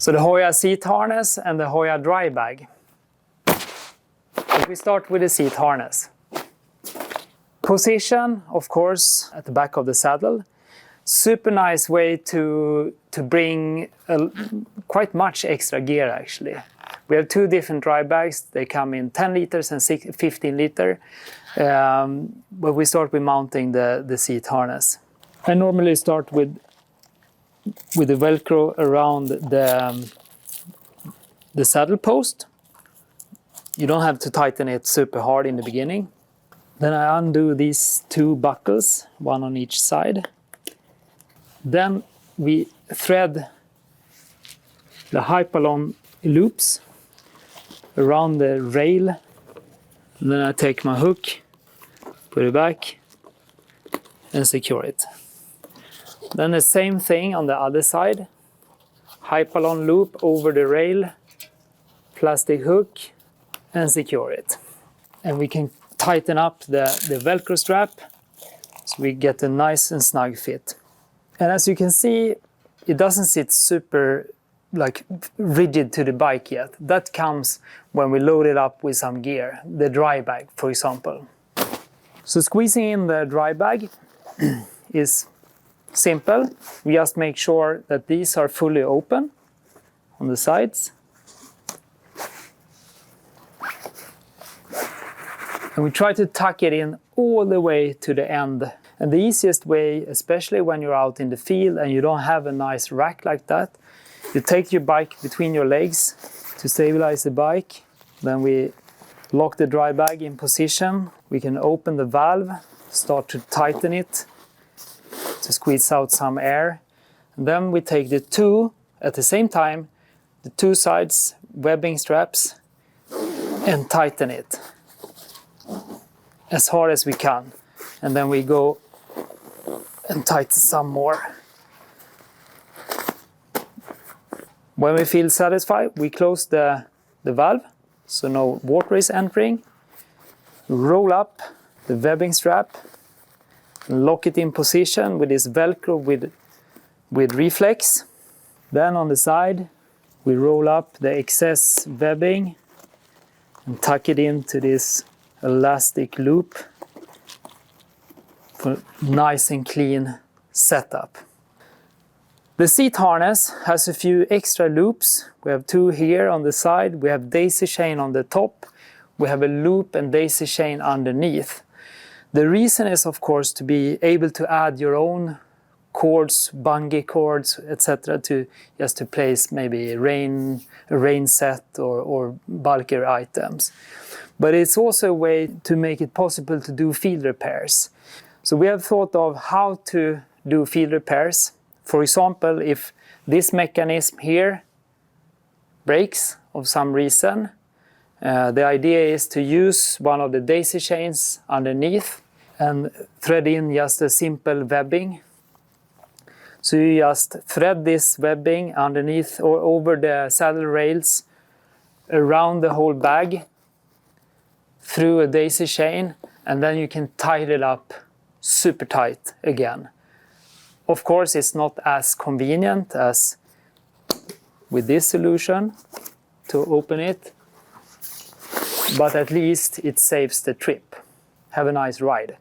So the Hoja seat harness and the Hoja Drybag. If we start with the seat harness. Position, of course, at the back of the saddle. Super nice way to bring quite much extra gear actually. We have two different dry bags. They come in 10 liters and 15 liter. But we start with mounting the seat harness. I normally start with the Velcro around the saddle post. You don't have to tighten it super hard in the beginning. Then I undo these two buckles, one on each side. Then we thread the hypalon loops around the rail. And then I take my hook, put it back, and secure it. Then the same thing on the other side. Hypalon loop over the rail, plastic hook, and secure it. And we can tighten up the Velcro strap so we get a nice and snug fit. And as you can see, it doesn't sit super rigid to the bike yet. That comes when we load it up with some gear, the dry bag, for example. So squeezing in the dry bag is simple. We just make sure that these are fully open on the sides. And we try to tuck it in all the way to the end. And the easiest way, especially when you're out in the field and you don't have a nice rack like that, you take your bike between your legs to stabilize the bike. Then we lock the dry bag in position. We can open the valve, start to tighten it to squeeze out some air. And then we take the two, at the same time, the two sides webbing straps and tighten it as hard as we can. And then we go and tighten some more. When we feel satisfied, we close the valve, so no water is entering. Roll up the webbing strap, lock it in position with this Velcro with reflex. Then on the side, we roll up the excess webbing and tuck it into this elastic loop for nice and clean setup. The seat harness has a few extra loops. We have two here on the side. We have daisy chain on the top. We have a loop and daisy chain underneath. The reason is, of course, to be able to add your own cords, bungee cords, etc. to place maybe a rain set or bulkier items. But it's also a way to make it possible to do field repairs. So we have thought of how to do field repairs. For example, if this mechanism here breaks of some reason, the idea is to use one of the daisy chains underneath and thread in just a simple webbing. So you just thread this webbing underneath or over the saddle rails around the whole bag through a daisy chain, and then you can tie it up super tight again. Of course, it's not as convenient as with this solution to open it, but at least it saves the trip. Have a nice ride.